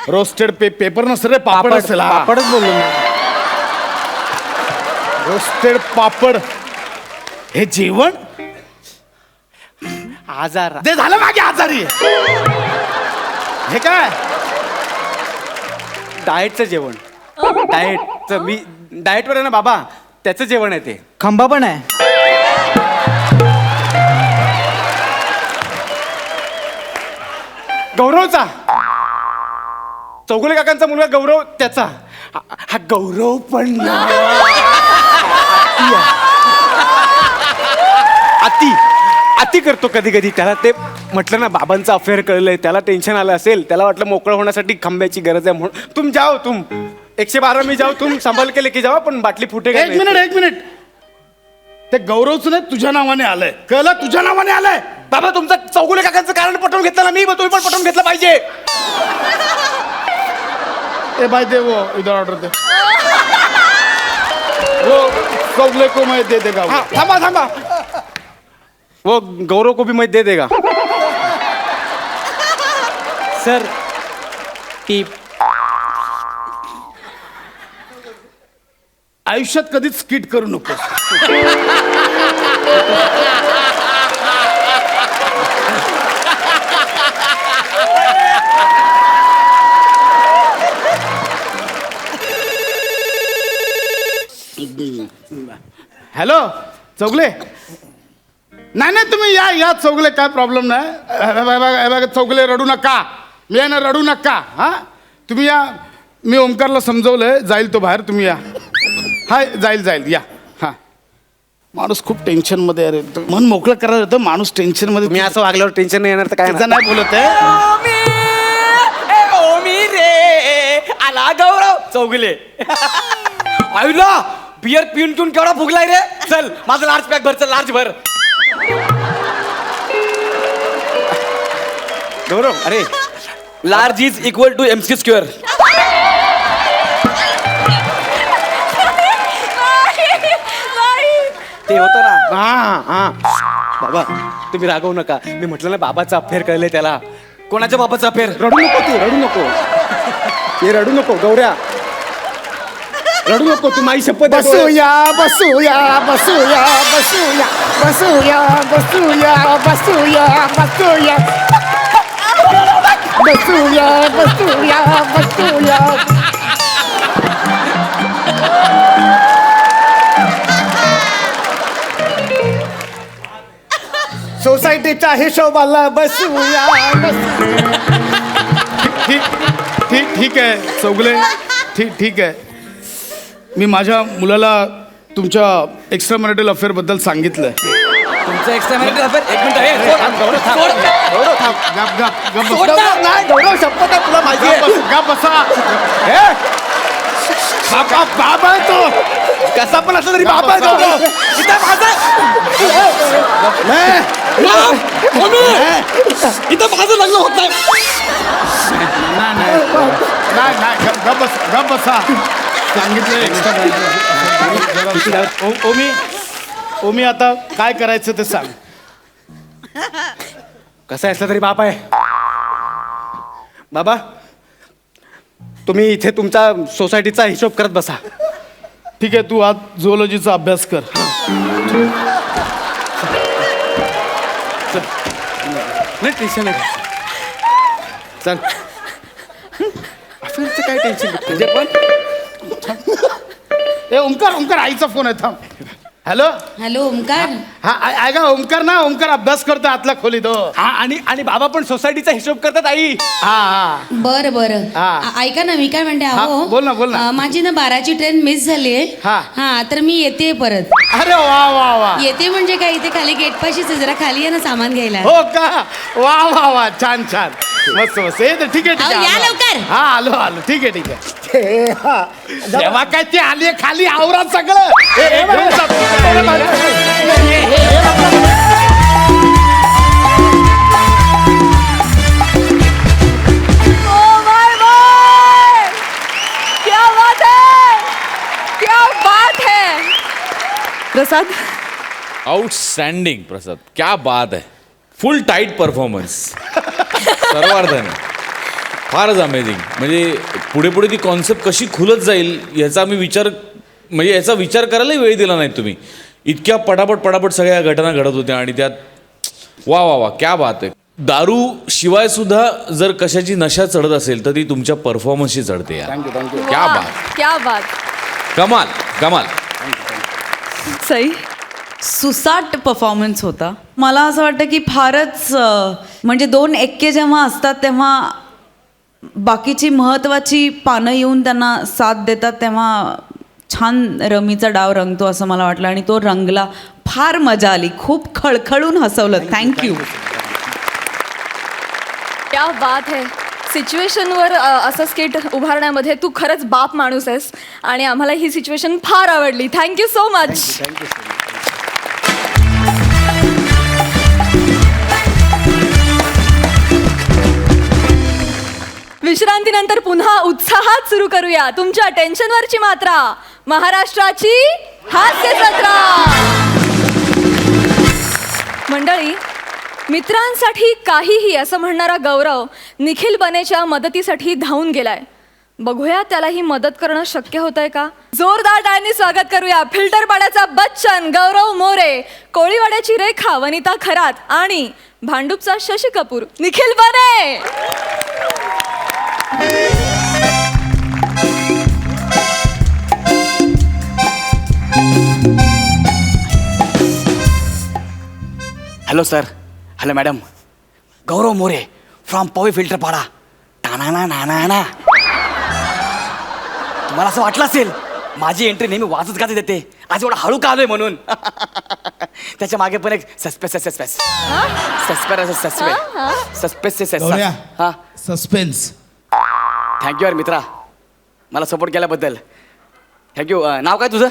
रोस्टेड पेपर नसतं रे, पापड असेल. हा. पापडच बोललो मी. रोस्टेड पापड, हे जेवण? आजार. ते झालं मागे आजारी. हे काय? डाएटचं जेवण. डाएटचं, मी डाएटवर आहे ना बाबा, त्याचं जेवण आहे ते. खंबा पण आहे. गौरवचा, चौगुले काकांचा मुलगा गौरव, त्याचा. हा गौरव पण ना. अति अति करतो कधी कधी. त्याला ते म्हटलं ना, बाबांचं अफेअर कळलंय, त्याला टेन्शन आलं असेल, त्याला वाटलं मोकळं होण्यासाठी खंब्याची गरज आहे म्हणून. तुम जाओ, तुम 112 मी जाऊ, तुम संभाल के लेके जाओ, पण बाटली फुटे. एक मिनिट. ते गौरवच नाही, तुझ्या नावाने आलंय. कळलं? तुझ्या नावाने आलंय. बाबा तुमचं चौगुले काकांचं कारण पटवून घेतलं ना मी, तुम्ही पण पटवून घेतलं पाहिजे. ए भाई दे वो इधर ऑर्डर दे. वो चौगले को मैं दे देगा. हाँ, थांबा थांबा. वो गौरव को भी मैं दे देगा. सर टीप. आयुष्यात कधीच स्किट करू नकोस. हॅलो चौगले. नाही तुम्ही या चौगले, काय प्रॉब्लेम नाही. चौगले रडू नका, मी आहे ना, रडू नका. हा तुम्ही या, मी ओमकारला समजवलंय, जाईल तो बाहेर, तुम्ही या. हाय जाईल या. हा माणूस खूप टेन्शन मध्ये अरे, मन मोकळं करायला होतं, माणूस टेन्शन मध्ये. मी असं वागल्यावर टेन्शन नाही येणार तर काय त्याचं नाही बोलत आहे. ओमी रे आला गौरव चौगुले. आईला बियर पिऊन पिऊन केवढा फुगलाय रे. चल माझं लार्ज पॅक भर, चल लार्ज भर. गौरव, अरे large is equal to MC square. ते होतं ना. हा बाबा तुम्ही रागवू नका. मी म्हटलं ना, बाबाचा अफेअर कळलंय त्याला. कोणाच्या बापाचा अफेअर? रडू नको तू, रडू नको. हे रडू नको गौऱ्या, रडू नको तू. माझी शपथ आहे. बसूया बसूया बसूया बसूया बसूया बसूया बसूया बसूया बसूया बसूया बसूया. सोसायटीच्या हिशोबाला बसूया बसूया. ठीक आहे चौगले, ठीक आहे. मी माझ्या मुलाला तुमच्या एक्स्ट्रा मॅरिटल अफेअर बद्दल सांगितलंय. तुमचं एक्स्ट्रा मॅरिटल अफेअर एक मिनिट हे, सोड. गप गप गप सोड बस. ना. नाही गौरव शपथ आहे तुला माहिती आहे. गप बसा. बाबा आहे तो. कसा पण असला तरी बाबा आहे गौरव. इथं माझं इथं माझं लग्न होत नाही. नाही गप बसा. सांगितलंय एक्स्ट्रा. ओमी आता काय करायचं ते सांग. कसा असला तरी बाप आहे. बाबा तुम्ही इथे तुमचा सोसायटीचा हिशोब करत बसा. ठीक आहे, तू आज झुओलॉजीचा अभ्यास कर. नाही टेन्शन नाही चल. अफेअरचं काय टेन्शन म्हणजे पण ए ओमकार आईचा फोन आहे, थांब. Hello hello Omkar. हा ऐका ओमकार अभ्यास करतो आतल्या खोलीत. हो. हा आणि बाबा पण सोसायटीचा हिशोब करतात आई. हा बरं बरं हा. ऐका ना मी काय म्हणते हा, अहो बोल ना. माझी ना 12ची ट्रेन मिस झाली आहे. हा. हा तर मी येते परत. अरे वा येते म्हणजे काय इथे खाली गेट पाशीच आहे, जरा खाली आहे ना सामान घ्यायला. हो का. वा छान मस्त ये तर ठीक आहे. अहो, या लवकर. हा आलो ठीक आहे. जेव्हा काय ती आली खाली आवरा सगळं. घेऊन जा. प्रसाद, आउटस्टँडिंग प्रसाद, क्या बात आहे. फुल टाईट परफॉर्मन्स सर्वार्थाने. फारच अमेझिंग. म्हणजे पुढे ती कॉन्सेप्ट कशी खुलत जाईल याचा याचा विचार करायलाही वेळ दिला नाही तुम्ही. इतक्या पटापट सगळ्या घटना घडत होत्या आणि त्यात वा क्या बात आहे. दारू शिवाय सुद्धा जर कशाची नशा चढत असेल तर ती तुमच्या परफॉर्मन्सशी चढते यार. क्या बात. क्या बात. कमाल. सई, सुसाट परफॉर्मन्स होता. मला असं वाटतं की फारच म्हणजे 2 एक्के जेव्हा असतात तेव्हा बाकीची महत्त्वाची पानं येऊन त्यांना साथ देतात तेव्हा छान रमीचा डाव रंगतो असं मला वाटलं आणि तो रंगला. फार मजा आली. खूप खळखळून हसवलं. थँक्यू. क्या बात है. सिच्युएशनवर असं स्किट उभारण्यामध्ये तू खरंच बाप माणूस आहेस आणि आम्हाला ही सिच्युएशन फार आवडली. Thank you so much. विश्रांतीनंतर पुन्हा उत्साहात सुरू करूया तुमच्या टेन्शनवरची मात्रा, महाराष्ट्राची हास्य जत्रा. मंडळी, मित्रांसाठी काहीही असं म्हणणारा गौरव निखिल बनेच्या मदतीसाठी धावून गेलाय. बघूया त्याला ही मदत करणं शक्य होतंय का. जोरदार टाळ्यांनी स्वागत करूया फिल्टर पाड्याचा बच्चन गौरव मोरे, कोळीवाड्याची रेखा वनिता खरात आणि भांडूपचा शशी कपूर निखिल बने. Hello sir. Hello madam. Gaurav More from पवे फिल्टर पाडा. टाना. तुम्हाला असं वाटलं असेल माझी एंट्री नेहमी वाजत गाजत येते, आज एवढा हळू का आलोय म्हणून. त्याच्या मागे पण एक सस्पेन्स. थँक्यू यार मित्रा, मला सपोर्ट केल्याबद्दल थँक्यू. नाव काय तुझं?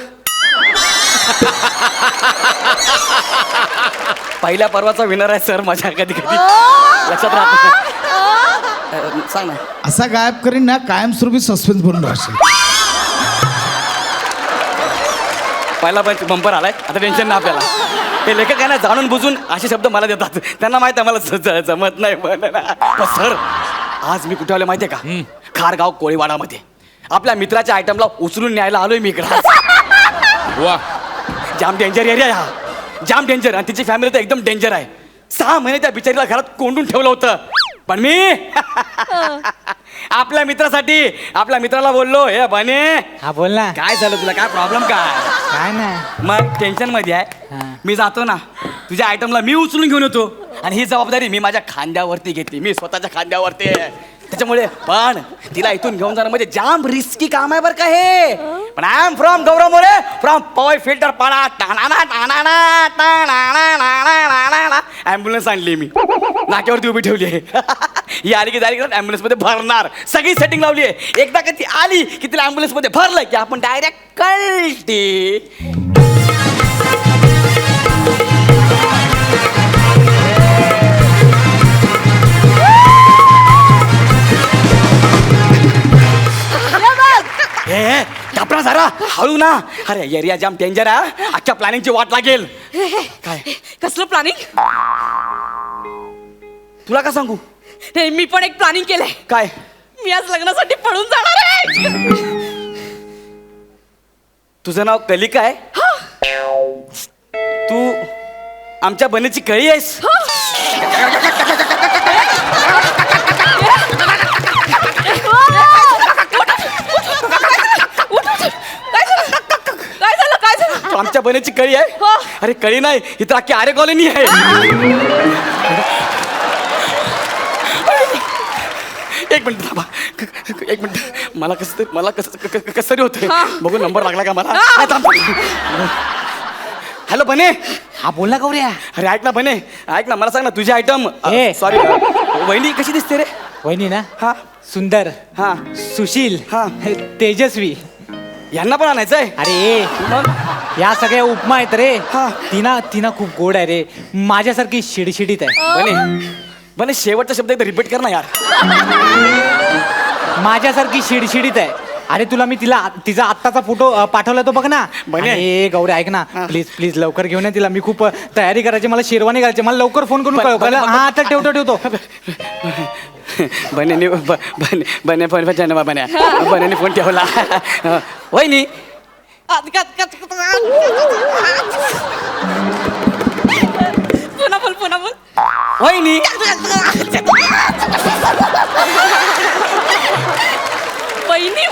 पहिल्या पर्वाचा विनर आहे सर माझ्या. कधी लक्षात राहत. सांग ना. असा गायब करीन ना कायमस्वरूपी सस्पेन्स बनून राहशील. पहिला पण बंपर आलाय, आता टेन्शन नाही आपल्याला. हे लेखक आहे ना जाणून बुजून असे शब्द मला देतात, त्यांना माहित आहे मला जमत नाही म्हणून. पण सर आज मी कुठे आलो माहितीये का? खारगाव कोळीवाडामध्ये आपल्या मित्राच्या आयटमला उचलून न्यायला आलोय मी इकडे. वा. जाम डेंजर एरिया हा, जाम डेंजर. आणि तिची फॅमिली तर एकदम डेंजर आहे. 6 महिने त्या बिचारीला घरात कोंडून ठेवलं होतं. पण मी आपल्या मित्रासाठी आपल्या मित्राला बोललो, हे बने. हा बोल ना. काय झालं तुला? काय प्रॉब्लेम काय? काय ना. मग टेन्शन मध्ये आहे. मी जातो ना, तुझ्या आयटमला मी उचलून घेऊन येतो आणि ही जबाबदारी मी माझ्या खांद्यावरती घेतली. मी स्वतःच्या खांद्यावरती. त्याच्यामुळे पण तिला इथून घेऊन जाणं म्हणजे जाम रिस्की काम आहे बरं का हे. पण I am from Gaurav More from Powai Filter Pada ambulance आणली मी नाक्यावरती उभी ठेवली आहे. ही आली की डायरेक्ट ॲम्ब्युलन्स मध्ये भरणार. सगळी सेटिंग लावली आहे. एकदा का ती आली की तिला ॲम्ब्युलन्स मध्ये भरलं की आपण डायरेक्ट कळते. कपडा जरा हळू ना. अरे एरिया जाम डेंजर आहे. अख्ख्या प्लॅनिंगची वाट लागेल. काय कसलं प्लॅनिंग? तुला का सांगू? मी पण एक प्लॅनिंग केलंय. काय? मी आज लग्नासाठी पळून जाणार आहे. तुझं नाव कलिका आहे? तू आमच्या बनेची कळी आहेस? तू आमच्या बनेची कळी आहे? अरे कळी नाही, इथं अख्खी आरे कॉलनी आहे. एक मिनिट थांबा. एक मिनिट. मला कसं तरी होतंय. बघू नंबर लागला का मला. हॅलो बने. हा बोल ना गौऱ्या. अरे ऐक ना बने, ऐक ना, मला सांग ना तुझी आयटम. सॉरी वहिनी कशी दिसते रे? वहिनी ना हा सुंदर, हा सुशील, हा. तेजस्वी. यांना पण आणायचंय? अरे या सगळ्या उपमा आहेत रे. हा. तिना खूप गोड आहे रे. माझ्यासारखी शिडशिडीत आहे. बने शेवटचा शब्द एकदा रिपीट कर ना यार. माझ्यासारखी शिडशिडीत आहे. अरे तुला मी तिचा आत्ताचा फोटो पाठवला तो बघ ना. बने. गौरी ऐक ना, प्लीज लवकर घेऊन ये तिला. मी खूप तयारी करायची, मला शेरवानी घालायची. मला लवकर फोन करून कळव. हा आता ठेवतो. बने फोन ठेवला. वहिनी पुन्हा बोल. वहिनी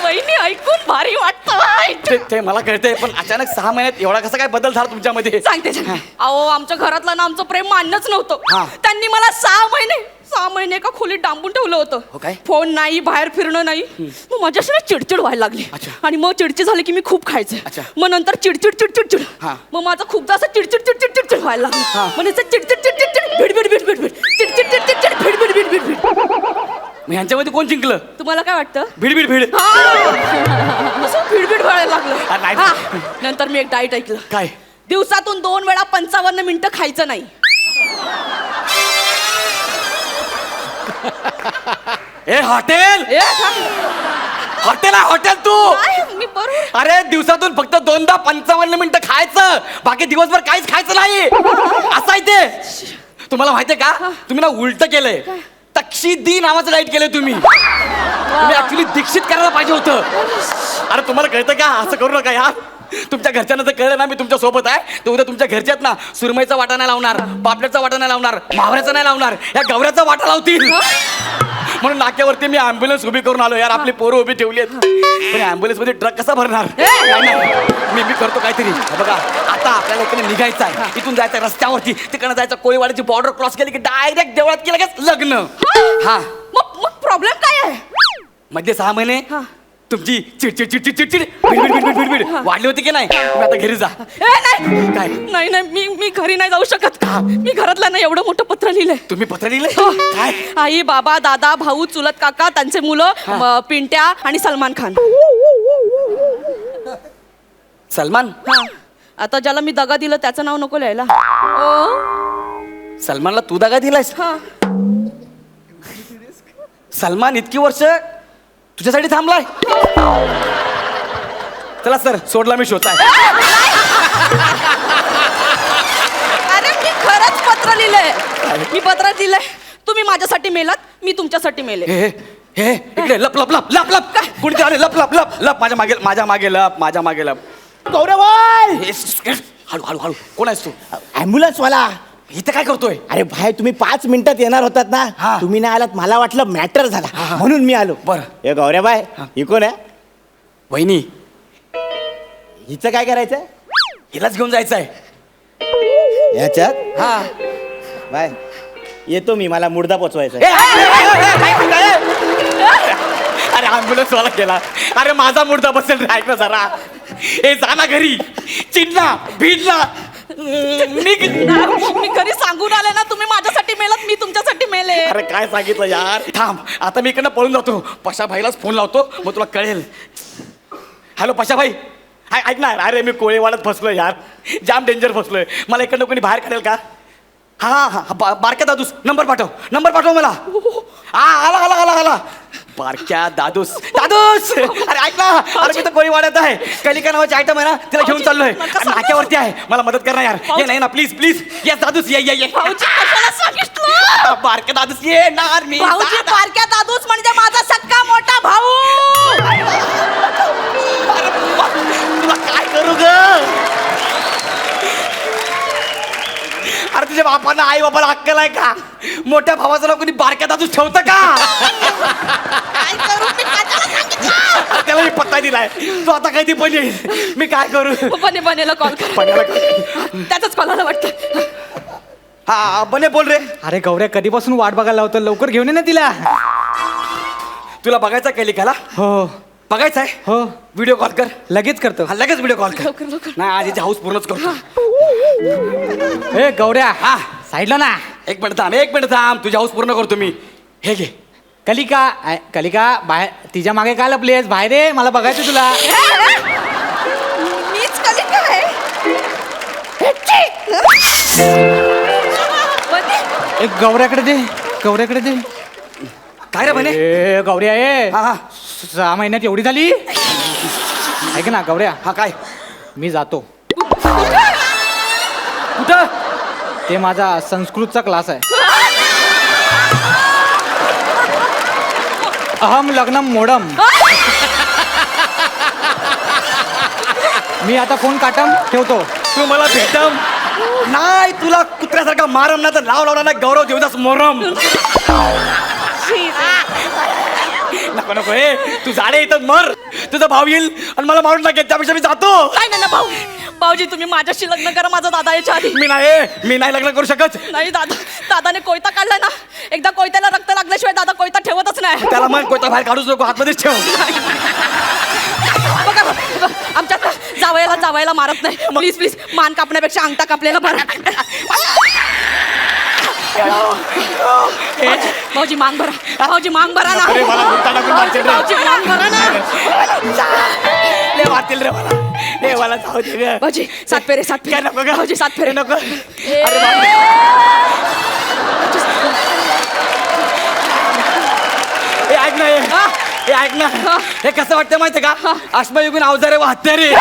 वहिनी ऐकून भारी वाटतं. ते मला कळतंय, पण अचानक 6 महिन्यात एवढा कसा काय बदल झाला तुमच्यामध्ये? सांगते. अहो आमच्या घरातलं ना आमचं प्रेम मान्यच हा. नव्हतं. त्यांनी मला 6 महिने एका खोलीत डांबून ठेवलं होतं. काय? फोन नाही, बाहेर फिरणं नाही. मग माझ्याशी ना चिडचिड व्हायला लागली. आणि मग चिडचिड झाली की मी खूप खायचे. मग नंतर चिडचिड. हा. मग माझं खूपदा असं चिडचिड व्हायला लागलं. म्हणजे चिडचिड भिड भिड. मग ह्यांच्यामध्ये कोण जिंकलं? तुम्हाला काय वाटतं? भिड. असं भिड व्हायला नाही. लागलं. हा. नंतर मी एक डाईट ऐकलं. काय? दिवसातून 2 वेळा 55 मिनिटं खायचं नाही. ए हॉटेल तू. मी बरोबर. अरे दिवसातून फक्त 2दा 55 मिनिटं खायचं, बाकी दिवसभर काहीच खायचं नाही. असं आहे ते. तुम्हाला माहितीये का, तुम्ही ना उलट केलंय. तक्षिदी नावाचं डाईट केलंय तुम्ही. ऍक्च्युली दीक्षित करायला पाहिजे होतं. अरे तुम्हाला कळतं का? असं करू नका यार. तुमच्या घरच्यांना जर कळलं ना मी तुमच्या सोबत आहे, तर उद्या तुमच्या घरच्यात ना सुरमईचा वाटा नाही लावणार, पापड्याचा वाटा नाही लावणार, मावऱ्याचा नाही लावणार, या गवऱ्याचा वाटा लावतील. म्हणून नाक्यावरती मी ॲम्ब्युलन्स उभी करून आलो यार. आपली पोरं उभी ठेवली आहेत, पण ॲम्ब्युलन्स मध्ये ट्रक कसा भरणार? मी करतो काहीतरी. बघा आता आपल्याला इकडे निघायचं आहे. इथून जायचं रस्त्यावरती, तिकडे जायचं, कोळीवाड्याची बॉर्डर क्रॉस केली की डायरेक्ट देवळात की लगेच लग्न. हा. मग प्रॉब्लेम काय आहे? मध्ये 6 महिने तुमची चिडचिड भिड वाढली होती की नाही? तुम्ही आता घरी जा. काय? नाही मी घरी नाही जाऊ शकत. मी घरातल्या ना एवढं मोठं पत्र लिहिलंय. तुम्ही पत्र लिहिलंय? काय? आई, बाबा, दादा, भाऊ, चुलत काका, त्यांचे मुलं, पिंट्या आणि सलमान खान. सलमान? आता ज्याला मी दगा दिलं त्याचं नाव नको लिहायला. सलमानला तू दगा दिलायस? सलमान इतकी वर्ष तुझ्यासाठी थांबलाय. चला सर, सोडला मी शोधताय. अरे मी खरंच पत्र लिहिलंय. मी पत्र लिहिलंय. तुम्ही माझ्यासाठी मेलात, मी तुमच्यासाठी मेले. हे इकडे लप काय कुणीतरी आले. लप माझ्या मागे लप. गौरवाय हळू कोण आहेस तू? ॲम्ब्युलन्स वाला. इथे काय करतोय? अरे भाई तुम्ही 5 मिनिटात येणार होतात ना. हा. तुम्ही नाही आलात, मला वाटलं मॅटर झाला म्हणून मी आलो. बरं. हे गौऱ्याबाई ही कोण आहे? वहिनी. हिचं काय करायचंय? हिलाच घेऊन जायचंय. याच्यात हा. बाय येतो मी, मला मुर्दा पोचवायचा. काय अरे ॲम्ब्युलन्स वाला गेला. अरे माझा मुर्दा बसेल रे, ऐक ना जरा. ए जा ना घरी, चिडला भिडला. मी घरी सांगून आले ना, तुम्ही माझ्यासाठी मेलात, मी तुमच्यासाठी मेले. अरे काय सांगितलं यार. थांब आता मी इकडनं पळून जातो, पशाभाईलाच फोन लावतो, मग तुला कळेल. हॅलो पशाभाई, ऐक ना. अरे मी कोळेवाड्यात फसलोय यार, जाम डेंजर फसलोय. मला इकडनं कोणी बाहेर काढेल का? हा बारक्या दादूस, नंबर पाठव मला. हा आला बारक्या दादूस. अरे ऐक ना, अरे मी तर कोळीवाड्यात आहे. कलिका नावाची आयटम आहे ना, तिला घेऊन चाललोय. नाक्यावरती आहे, मला मदत कर ना यार. ये नाही ना प्लीज. येस दादूस, ये. बारक्या दादूस येणार मी. बारक्या दादूस म्हणजे माझा सक्का मोठा भाऊ. तुला काय करू ग? अरे तुझ्या बापानं आई बाबाला अक्कल आहे का? मोठ्या भावाचं नाव कोणी बारक्या दादूस ठेवतं का? अरे त्याला मी पत्ता दिलाय, तो आता काही पण येईल. मी काय करू? बनेला कॉल कर. त्याचाच कॉल आला वाटतं. हा बने बोल रे. अरे गौऱ्या कधीपासून वाट बघायला होतं, लवकर घेऊन ये ना तिला. तुला बघायचा कलिकाला? हो बघायचा आहे? हो व्हिडिओ कॉल कर. लगेच करतो. हा लगेच व्हिडिओ कॉल कर. लवकर. नाही आज याची हाऊस पूर्णच करतो. ए गौऱ्या, हा साईडला ना. एक मिनिट थांब, तुझी हाऊस पूर्ण करतो मी. हे घे. कलिका बाहेर, तिच्या मागे काय लपलीस? बाहेर ये, मला बघायचं तुला. मीच कलिका आहे. एक गौऱ्याकडे दे. काय रे बने? ए गौऱ्या ये. हा 6 महिन्यात एवढी झाली? ऐक ना गौऱ्या, हा काय? मी जातो. कुठं? ते माझा संस्कृतचा क्लास आहे. अहम लग्नम मोडम. मी आता फोन काटम ठेवतो. तू मला भेटम नाही, तुला कुत्र्यासारखा मारम ना तर लावला ना गौरव देवदास मोरम. नको तू झाडे इथं मर, तुझा भाऊ येईल आणि मला मारून टाकेल, त्यापेक्षा मी जातो. नाही भाऊजी, तुम्ही माझ्याशी लग्न करा, माझा दादा याच्या आधी. मी नाही लग्न करू शकत. नाही दादाने कोयता काढला ना, एकदा कोयत्याला रक्त लागल्याशिवाय दादा कोयता ठेवतच नाही. त्याला मन कोयता बाहेर काढूच नको, आतमध्येच ठेव. बघा आमच्यात जावयाला मारत नाही. प्लीज मान कापण्यापेक्षा अंगठा कापलेला बरा. भाऊजी मांग भरा ना. अरे मला मुद्दा टाकून मारशील रे. भाऊजी मांग भरा ना. लय वाटतील रे मला. हे मला जाऊ दे ग. भाऊजी 7 फेरे. काय नको ग? भाऊजी 7 फेरे नको. अरे ऐक ना, हे कसं वाटतं माहितीये का? अश्मयुगीन अवजारे व हत्यारे.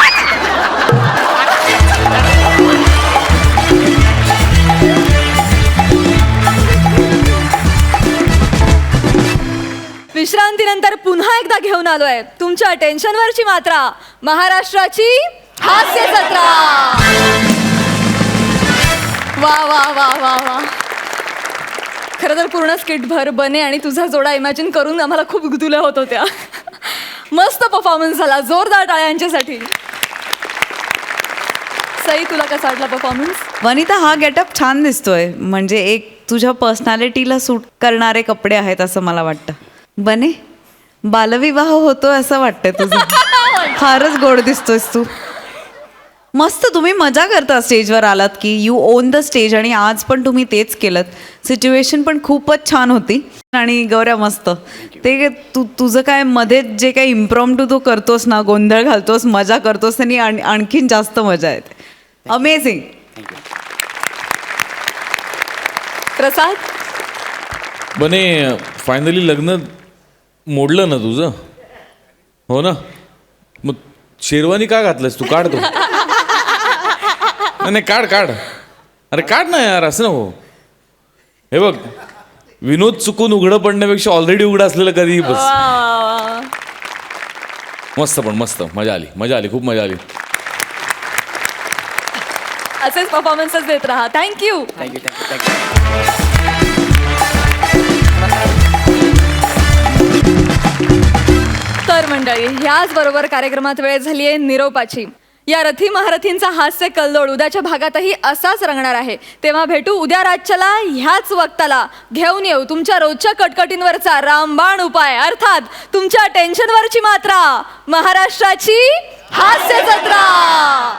विश्रांतीनंतर पुन्हा एकदा घेऊन आलोय तुमच्या टेन्शनवरची मात्रा, महाराष्ट्राची हास्य जत्रा. वा खरं तर पूर्ण स्किटभर बने आणि तुझा जोडा इमॅजिन करून आम्हाला खूप गुदुल्या होत होत्या. मस्त परफॉर्मन्स झाला, जोरदार टाळ्या यांच्यासाठी. सई, तुला कसा वाटला परफॉर्मन्स? वनिता, हा गेटअप छान दिसतोय. म्हणजे एक तुझ्या पर्सनॅलिटीला सूट करणारे कपडे आहेत असं मला वाटतं. बने, बालविवाह होतोय असं वाटतंय तुझं. फारच गोड दिसतोयस तू. मस्त तुम्ही मजा करता स्टेजवर आलात की. You on the stage. आणि आज पण तुम्ही तेच केलं. सिच्युएशन पण खूपच छान होती. आणि गौऱ्या मस्त ते तुझं काय मध्ये जे काही इम्प्रॉम्प्टू तू करतोस ना, गोंधळ घालतोस, मजा करतोस, त्यांनी आणखीन जास्त मजा येते. अमेझिंग. प्रसाद, बने फायनली लग्न मोडलं ना तुझं? हो ना? मग शेरवानी का घातलंस तू? काढ तू. नाही काढ. अरे काढ ना यार, असं नको. हे बघ, विनोद चुकून उघडं पडण्यापेक्षा ऑलरेडी उघडं असलेलं कधीही बस. मस्त मजा आली, खूप मजा आली. असेच परफॉर्मन्सेस देत राहा. थँक्यू. तर मंडळी, ह्याच बरोबर कार्यक्रमात वेळ झाली आहे निरोपाची. या रथी महारथींचा हास्य कल्लोळ उद्याच्या भागातही असाच रंगणार आहे. तेव्हा भेटू उद्या रातच्याला ह्याच वक्ताला. घेऊन येऊ तुमच्या रोजच्या कटकटींवरचा रामबाण उपाय, अर्थात तुमच्या टेन्शनवरची मात्रा, महाराष्ट्राची हास्य जत्रा.